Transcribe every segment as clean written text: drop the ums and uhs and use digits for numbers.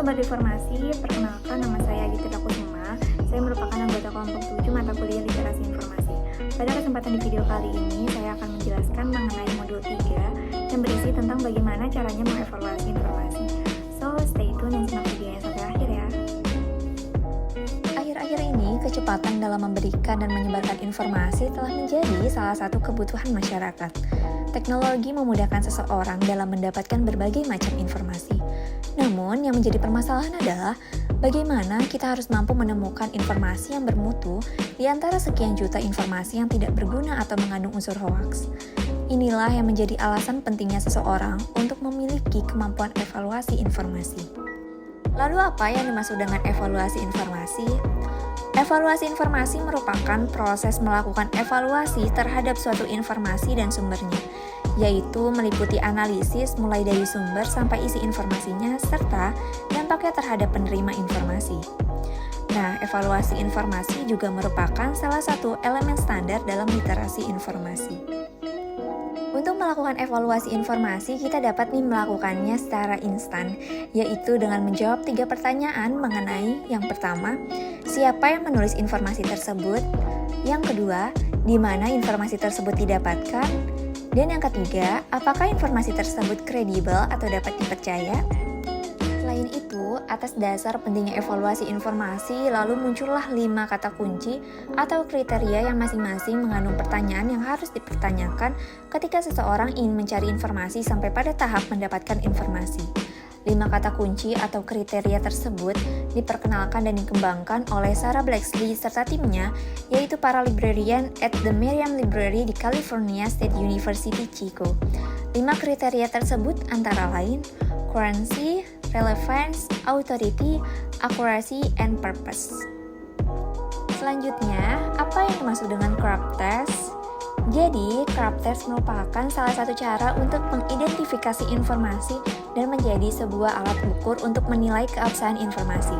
Sobat Informasi, perkenalkan nama saya Agita Kusuma. Saya merupakan anggota kelompok 7 mata kuliah Literasi Informasi. Pada kesempatan di video kali ini, saya akan menjelaskan mengenai modul 3 yang berisi tentang bagaimana caranya mengevaluasi informasi. So, stay tune dan simak videonya sampai akhir ya. Akhir-akhir ini, kecepatan dalam memberikan dan menyebarkan informasi telah menjadi salah satu kebutuhan masyarakat. Teknologi memudahkan seseorang dalam mendapatkan berbagai macam informasi. Namun, yang menjadi permasalahan adalah bagaimana kita harus mampu menemukan informasi yang bermutu di antara sekian juta informasi yang tidak berguna atau mengandung unsur hoaks. Inilah yang menjadi alasan pentingnya seseorang untuk memiliki kemampuan evaluasi informasi. Lalu apa yang dimaksud dengan evaluasi informasi? Evaluasi informasi merupakan proses melakukan evaluasi terhadap suatu informasi dan sumbernya, yaitu meliputi analisis mulai dari sumber sampai isi informasinya serta dampaknya terhadap penerima informasi. Nah, evaluasi informasi juga merupakan salah satu elemen standar dalam literasi informasi. Untuk melakukan evaluasi informasi, kita dapat melakukannya secara instan, yaitu dengan menjawab 3 pertanyaan mengenai yang pertama, siapa yang menulis informasi tersebut, yang kedua, di mana informasi tersebut didapatkan, dan yang ketiga, apakah informasi tersebut kredibel atau dapat dipercaya? Selain itu, atas dasar pentingnya evaluasi informasi, lalu muncullah 5 kata kunci atau kriteria yang masing-masing mengandung pertanyaan yang harus dipertanyakan ketika seseorang ingin mencari informasi sampai pada tahap mendapatkan informasi. 5 kata kunci atau kriteria tersebut diperkenalkan dan dikembangkan oleh Sarah Blakeslee serta timnya, yaitu para librarian at the Merriam Library di California State University, Chico. 5 kriteria tersebut antara lain currency, relevance, authority, accuracy, and purpose. Selanjutnya, apa yang dimaksud dengan crop test? Jadi, crop test merupakan salah satu cara untuk mengidentifikasi informasi dan menjadi sebuah alat ukur untuk menilai keabsahan informasi.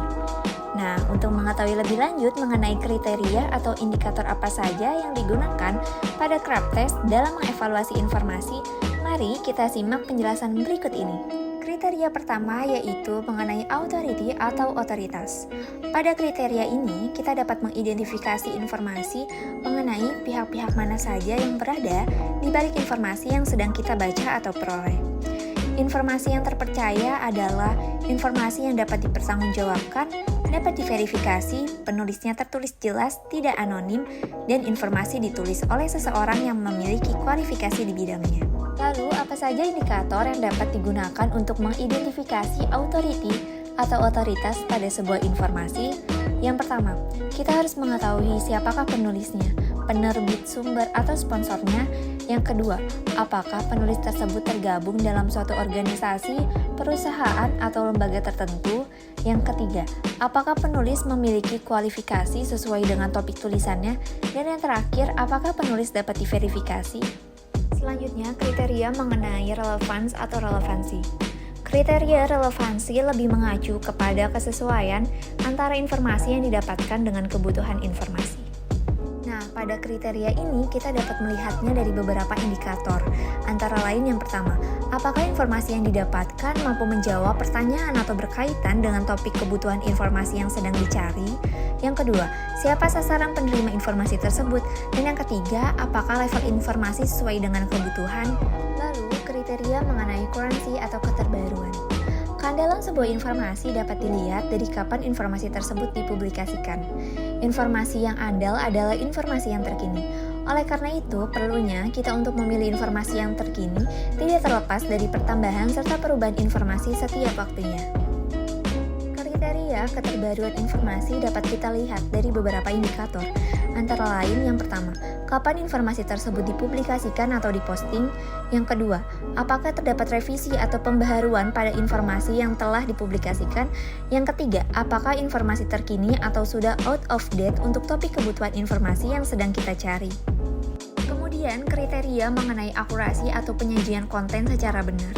Nah, untuk mengetahui lebih lanjut mengenai kriteria atau indikator apa saja yang digunakan pada crop test dalam mengevaluasi informasi, mari kita simak penjelasan berikut ini. Kriteria pertama yaitu mengenai authority atau otoritas. Pada kriteria ini, kita dapat mengidentifikasi informasi mengenai pihak-pihak mana saja yang berada di balik informasi yang sedang kita baca atau peroleh. Informasi yang terpercaya adalah informasi yang dapat dipertanggungjawabkan, dapat diverifikasi, penulisnya tertulis jelas, tidak anonim, dan informasi ditulis oleh seseorang yang memiliki kualifikasi di bidangnya. Lalu, apa saja indikator yang dapat digunakan untuk mengidentifikasi authority atau otoritas pada sebuah informasi? Yang pertama, kita harus mengetahui siapakah penulisnya, penerbit sumber atau sponsornya. Yang kedua, apakah penulis tersebut tergabung dalam suatu organisasi, perusahaan, atau lembaga tertentu? Yang ketiga, apakah penulis memiliki kualifikasi sesuai dengan topik tulisannya? Dan yang terakhir, apakah penulis dapat diverifikasi? Selanjutnya, kriteria mengenai relevance atau relevansi. Kriteria relevansi lebih mengacu kepada kesesuaian antara informasi yang didapatkan dengan kebutuhan informasi. Nah, pada kriteria ini kita dapat melihatnya dari beberapa indikator. Antara lain yang pertama, apakah informasi yang didapatkan mampu menjawab pertanyaan atau berkaitan dengan topik kebutuhan informasi yang sedang dicari? Yang kedua, siapa sasaran penerima informasi tersebut? Dan yang ketiga, apakah level informasi sesuai dengan kebutuhan? Lalu, kriteria mengenai currency atau keterbaruan. Keandalan sebuah informasi dapat dilihat dari kapan informasi tersebut dipublikasikan. Informasi yang andal adalah informasi yang terkini. Oleh karena itu, perlunya kita untuk memilih informasi yang terkini tidak terlepas dari pertambahan serta perubahan informasi setiap waktunya. Kriteria keterbaruan informasi dapat kita lihat dari beberapa indikator. Antara lain yang pertama, kapan informasi tersebut dipublikasikan atau diposting. Yang kedua, apakah terdapat revisi atau pembaharuan pada informasi yang telah dipublikasikan. Yang ketiga, apakah informasi terkini atau sudah out of date untuk topik kebutuhan informasi yang sedang kita cari. Kemudian, kriteria mengenai akurasi atau penyajian konten secara benar.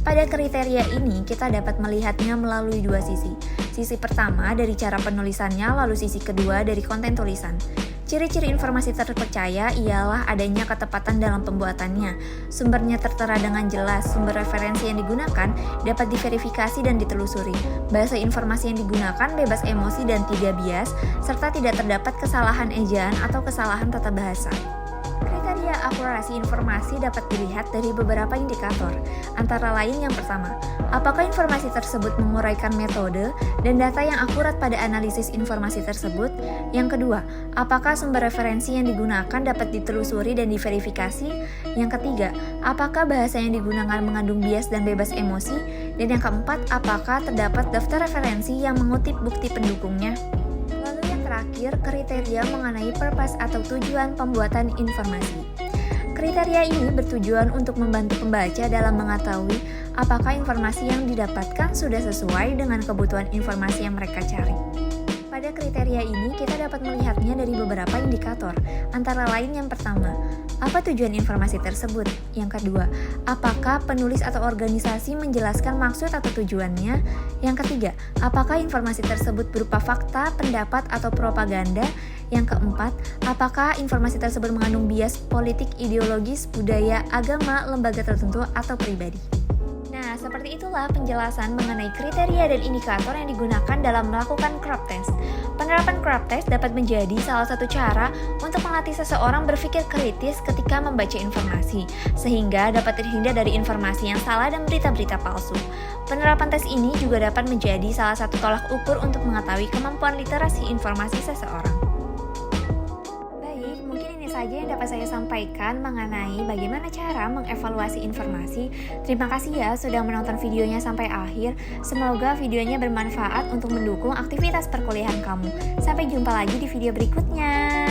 Pada kriteria ini, kita dapat melihatnya melalui 2 sisi. Sisi pertama dari cara penulisannya, lalu sisi kedua dari konten tulisan. Ciri-ciri informasi terpercaya ialah adanya ketepatan dalam pembuatannya, sumbernya tertera dengan jelas, sumber referensi yang digunakan dapat diverifikasi dan ditelusuri, bahasa informasi yang digunakan bebas emosi dan tidak bias, serta tidak terdapat kesalahan ejaan atau kesalahan tata bahasa. Kriteria akurasi informasi dapat dilihat dari beberapa indikator, antara lain yang pertama, apakah informasi tersebut menguraikan metode dan data yang akurat pada analisis informasi tersebut? Yang kedua, apakah sumber referensi yang digunakan dapat ditelusuri dan diverifikasi? Yang ketiga, apakah bahasa yang digunakan mengandung bias dan bebas emosi? Dan yang keempat, apakah terdapat daftar referensi yang mengutip bukti pendukungnya? Terakhir, kriteria mengenai purpose atau tujuan pembuatan informasi. Kriteria ini bertujuan untuk membantu pembaca dalam mengetahui apakah informasi yang didapatkan sudah sesuai dengan kebutuhan informasi yang mereka cari. Pada kriteria ini, kita dapat melihatnya dari beberapa indikator, antara lain yang pertama, apa tujuan informasi tersebut? Yang kedua, apakah penulis atau organisasi menjelaskan maksud atau tujuannya? Yang ketiga, apakah informasi tersebut berupa fakta, pendapat, atau propaganda? Yang keempat, apakah informasi tersebut mengandung bias politik, ideologis, budaya, agama, lembaga tertentu, atau pribadi? Nah, seperti itulah penjelasan mengenai kriteria dan indikator yang digunakan dalam melakukan crop test. Penerapan crop test dapat menjadi salah satu cara untuk melatih seseorang berpikir kritis ketika membaca informasi, sehingga dapat terhindar dari informasi yang salah dan berita-berita palsu. Penerapan tes ini juga dapat menjadi salah satu tolak ukur untuk mengetahui kemampuan literasi informasi seseorang. Saja yang dapat saya sampaikan mengenai bagaimana cara mengevaluasi informasi. Terima kasih ya sudah menonton videonya sampai akhir. Semoga videonya bermanfaat untuk mendukung aktivitas perkuliahan kamu. Sampai jumpa lagi di video berikutnya.